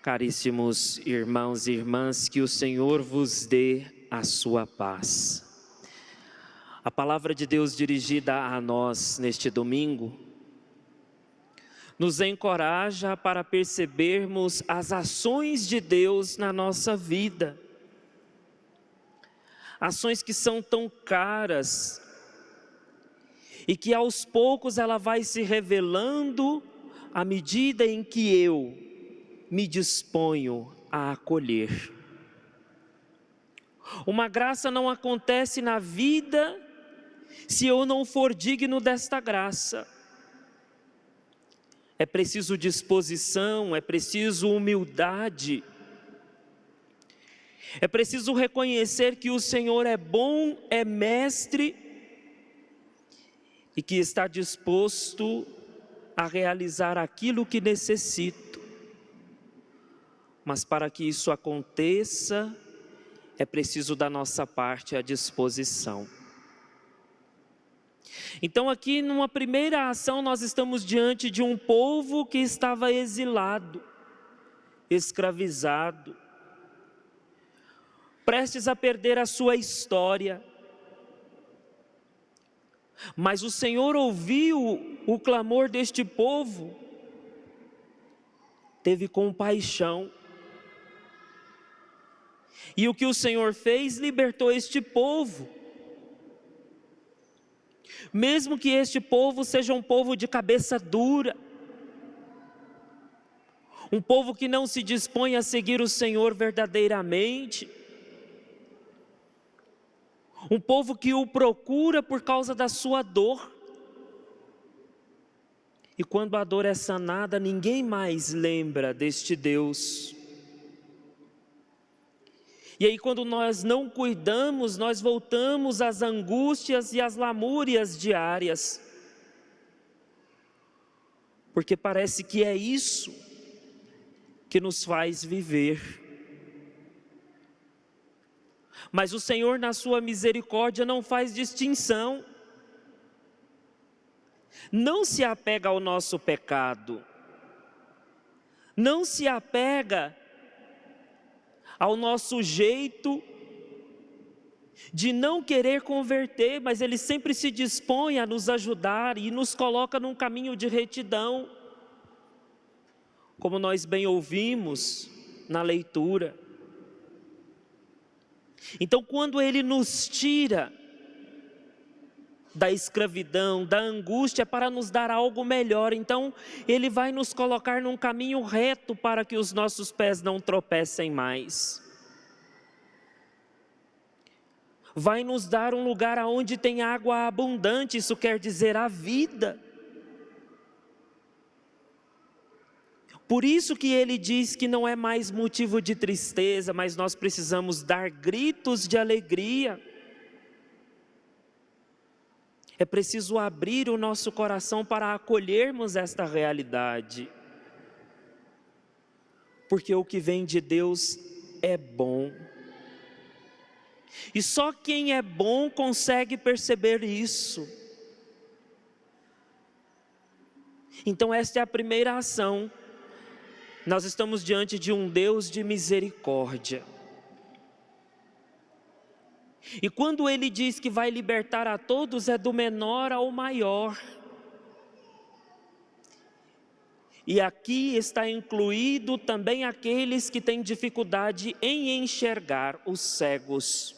Caríssimos irmãos e irmãs, que o Senhor vos dê a sua paz. A palavra de Deus dirigida a nós neste domingo nos encoraja para percebermos as ações de Deus na nossa vida. Ações que são tão caras e que aos poucos ela vai se revelando à medida em que eu me disponho a acolher. Uma graça não acontece na vida se eu não for digno desta graça. É preciso disposição, é preciso humildade. É preciso reconhecer que o Senhor é bom, é mestre e que está disposto a realizar aquilo que necessito. Mas para que isso aconteça, é preciso da nossa parte a disposição. Então aqui numa primeira ação nós estamos diante de um povo que estava exilado, escravizado, prestes a perder a sua história. Mas o Senhor ouviu o clamor deste povo, teve compaixão. E o que o Senhor fez? Libertou este povo. Mesmo que este povo seja um povo de cabeça dura, um povo que não se dispõe a seguir o Senhor verdadeiramente, um povo que o procura por causa da sua dor. E quando a dor é sanada, ninguém mais lembra deste Deus. E aí quando nós não cuidamos, nós voltamos às angústias e às lamúrias diárias. Porque parece que é isso que nos faz viver. Mas o Senhor, na sua misericórdia, não faz distinção. Não se apega ao nosso pecado. Não se apega ao nosso jeito de não querer converter, mas Ele sempre se dispõe a nos ajudar e nos coloca num caminho de retidão, como nós bem ouvimos na leitura. Então quando Ele nos tira da escravidão, da angústia, para nos dar algo melhor, então Ele vai nos colocar num caminho reto para que os nossos pés não tropecem mais. Vai nos dar um lugar onde tem água abundante, isso quer dizer a vida. Por isso que Ele diz que não é mais motivo de tristeza, mas nós precisamos dar gritos de alegria. É preciso abrir o nosso coração para acolhermos esta realidade. Porque o que vem de Deus é bom. E só quem é bom consegue perceber isso. Então esta é a primeira ação. Nós estamos diante de um Deus de misericórdia. E quando Ele diz que vai libertar a todos, é do menor ao maior. E aqui está incluído também aqueles que têm dificuldade em enxergar, os cegos.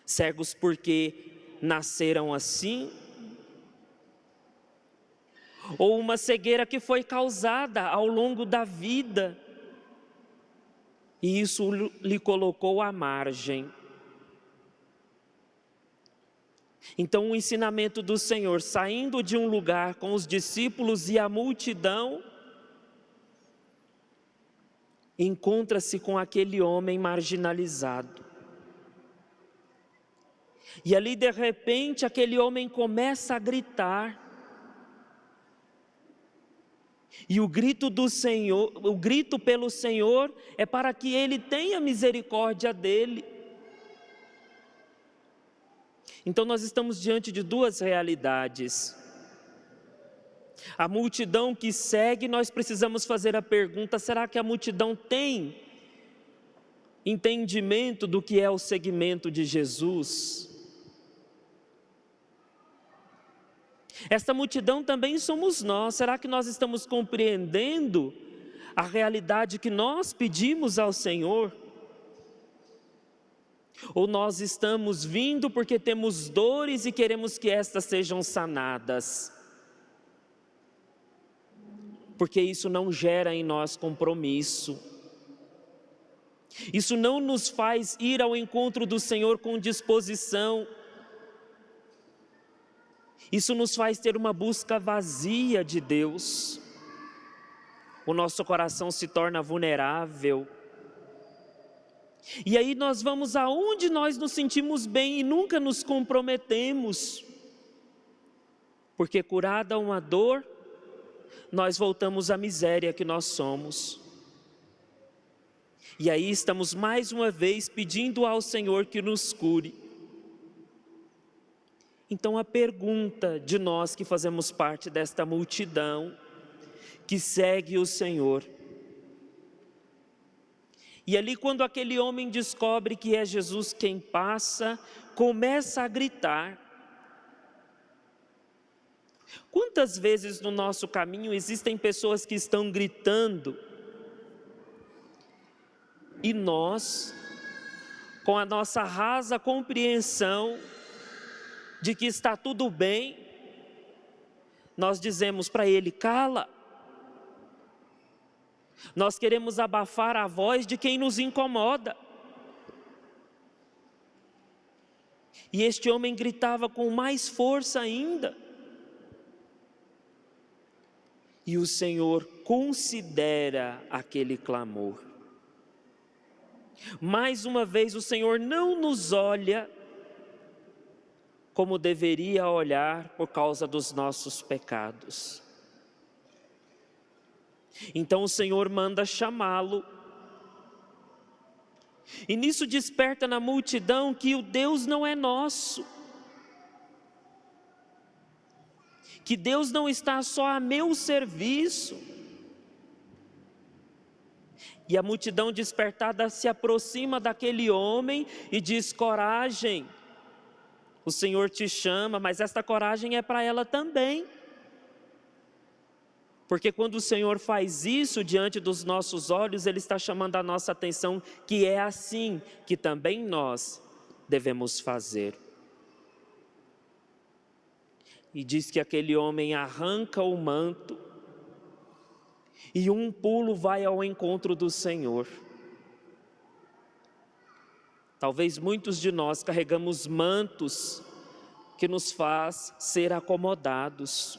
Cegos porque nasceram assim, ou uma cegueira que foi causada ao longo da vida, e isso lhe colocou à margem. Então o ensinamento do Senhor, saindo de um lugar com os discípulos e a multidão, encontra-se com aquele homem marginalizado. E ali de repente aquele homem começa a gritar. E o grito do Senhor, o grito pelo Senhor é para que Ele tenha misericórdia dele. Então nós estamos diante de duas realidades. A multidão que segue, nós precisamos fazer a pergunta: será que a multidão tem entendimento do que é o seguimento de Jesus? Esta multidão também somos nós. Será que nós estamos compreendendo a realidade que nós pedimos ao Senhor? Ou nós estamos vindo porque temos dores e queremos que estas sejam sanadas? Porque isso não gera em nós compromisso. Isso não nos faz ir ao encontro do Senhor com disposição. Isso nos faz ter uma busca vazia de Deus. O nosso coração se torna vulnerável. E aí nós vamos aonde nós nos sentimos bem e nunca nos comprometemos. Porque curada uma dor, nós voltamos à miséria que nós somos. E aí estamos mais uma vez pedindo ao Senhor que nos cure. Então a pergunta de nós que fazemos parte desta multidão, que segue o Senhor. E ali quando aquele homem descobre que é Jesus quem passa, começa a gritar. Quantas vezes no nosso caminho existem pessoas que estão gritando e nós, com a nossa rasa compreensão de que está tudo bem, nós dizemos para ele: cala. Nós queremos abafar a voz de quem nos incomoda. E este homem gritava com mais força ainda. E o Senhor considera aquele clamor. Mais uma vez o Senhor não nos olha como deveria olhar por causa dos nossos pecados. Então o Senhor manda chamá-lo. E nisso desperta na multidão que o Deus não é nosso. Que Deus não está só a meu serviço. E a multidão despertada se aproxima daquele homem e diz: coragem, o Senhor te chama, mas esta coragem é para ela também. Porque quando o Senhor faz isso diante dos nossos olhos, Ele está chamando a nossa atenção que é assim que também nós devemos fazer. E diz que aquele homem arranca o manto e um pulo vai ao encontro do Senhor. Talvez muitos de nós carregamos mantos que nos faz ser acomodados.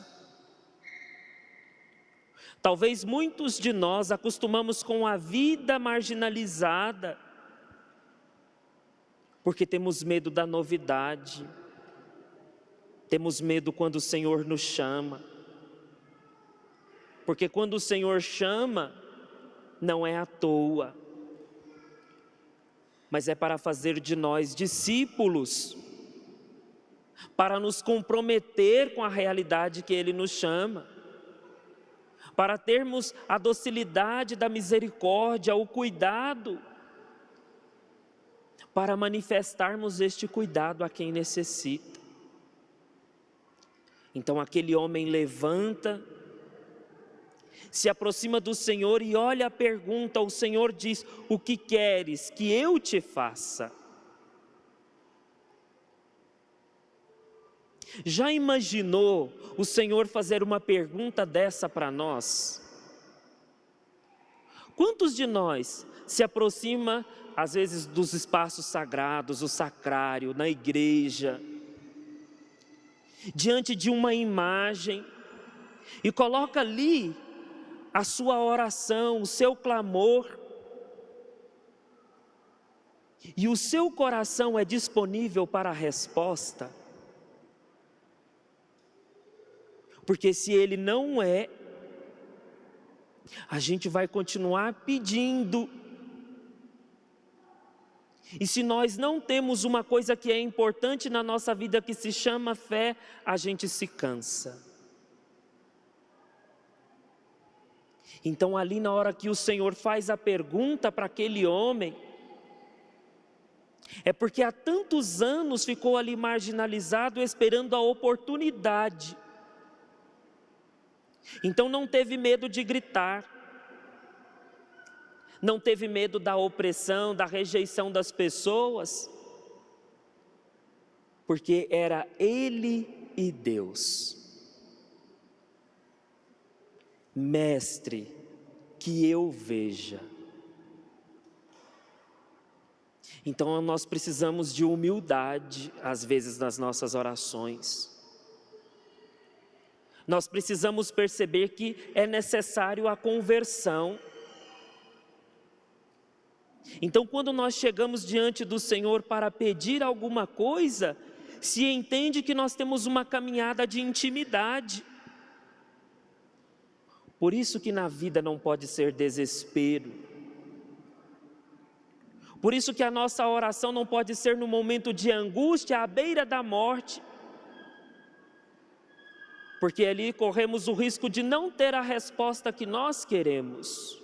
Talvez muitos de nós acostumamos com a vida marginalizada, porque temos medo da novidade, temos medo quando o Senhor nos chama, porque quando o Senhor chama, não é à toa, mas é para fazer de nós discípulos, para nos comprometer com a realidade que Ele nos chama, para termos a docilidade da misericórdia, o cuidado, para manifestarmos este cuidado a quem necessita. Então aquele homem levanta, se aproxima do Senhor e olha a pergunta, o Senhor diz: o que queres que eu te faça? Já imaginou o Senhor fazer uma pergunta dessa para nós? Quantos de nós se aproxima, às vezes, dos espaços sagrados, o sacrário, na igreja, diante de uma imagem, e coloca ali a sua oração, o seu clamor, e o seu coração é disponível para a resposta? Porque se ele não é, a gente vai continuar pedindo. E se nós não temos uma coisa que é importante na nossa vida que se chama fé, a gente se cansa. Então ali na hora que o Senhor faz a pergunta para aquele homem, é porque há tantos anos ficou ali marginalizado, esperando a oportunidade. Então não teve medo de gritar, não teve medo da opressão, da rejeição das pessoas, porque era ele e Deus. Mestre, que eu veja. Então nós precisamos de humildade, às vezes, nas nossas orações. Nós precisamos perceber que é necessário a conversão. Então, quando nós chegamos diante do Senhor para pedir alguma coisa, se entende que nós temos uma caminhada de intimidade. Por isso que na vida não pode ser desespero. Por isso que a nossa oração não pode ser no momento de angústia, à beira da morte. Porque ali corremos o risco de não ter a resposta que nós queremos.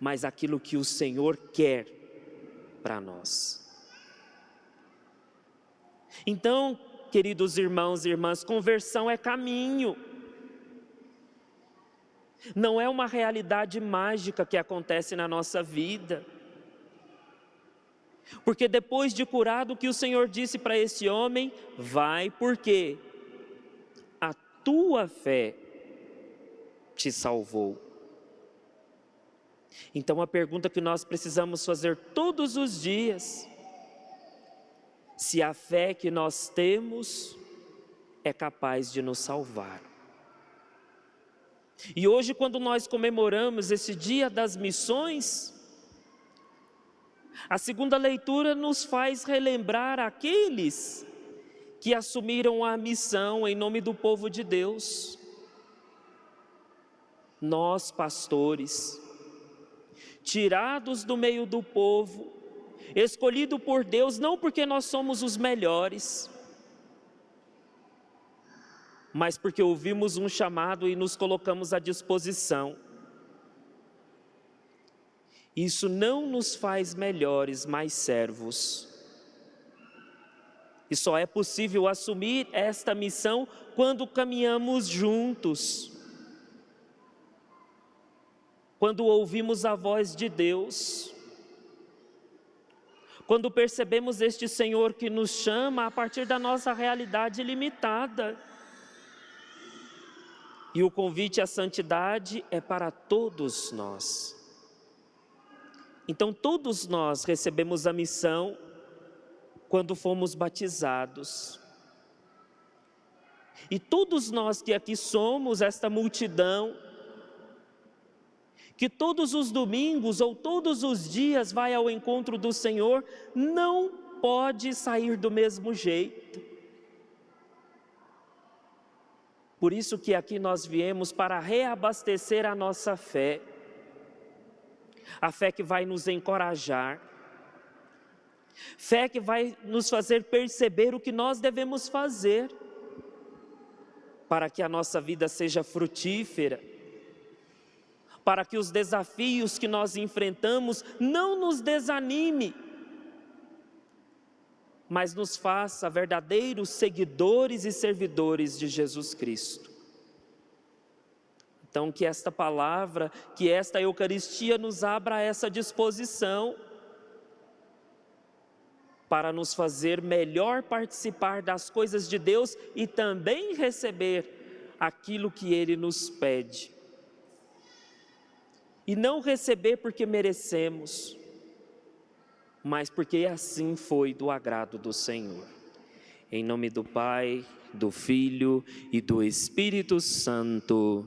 Mas aquilo que o Senhor quer para nós. Então, queridos irmãos e irmãs, conversão é caminho. Não é uma realidade mágica que acontece na nossa vida. Porque depois de curado, o que o Senhor disse para esse homem? Vai, porque a tua fé te salvou. Então a pergunta que nós precisamos fazer todos os dias: se a fé que nós temos é capaz de nos salvar. E hoje, quando nós comemoramos esse Dia das Missões, a segunda leitura nos faz relembrar aqueles que assumiram a missão em nome do povo de Deus. Nós, pastores, tirados do meio do povo, escolhidos por Deus, não porque nós somos os melhores, mas porque ouvimos um chamado e nos colocamos à disposição. Isso não nos faz melhores, mas servos. E só é possível assumir esta missão quando caminhamos juntos. Quando ouvimos a voz de Deus. Quando percebemos este Senhor que nos chama a partir da nossa realidade limitada. E o convite à santidade é para todos nós. Então todos nós recebemos a missão quando fomos batizados. E todos nós que aqui somos, esta multidão, que todos os domingos ou todos os dias vai ao encontro do Senhor, não pode sair do mesmo jeito. Por isso que aqui nós viemos para reabastecer a nossa fé. A fé que vai nos encorajar. Fé que vai nos fazer perceber o que nós devemos fazer para que a nossa vida seja frutífera. Para que os desafios que nós enfrentamos não nos desanime, mas nos faça verdadeiros seguidores e servidores de Jesus Cristo. Então que esta palavra, que esta Eucaristia nos abra essa disposição para nos fazer melhor participar das coisas de Deus e também receber aquilo que Ele nos pede. E não receber porque merecemos, mas porque assim foi do agrado do Senhor. Em nome do Pai, do Filho e do Espírito Santo.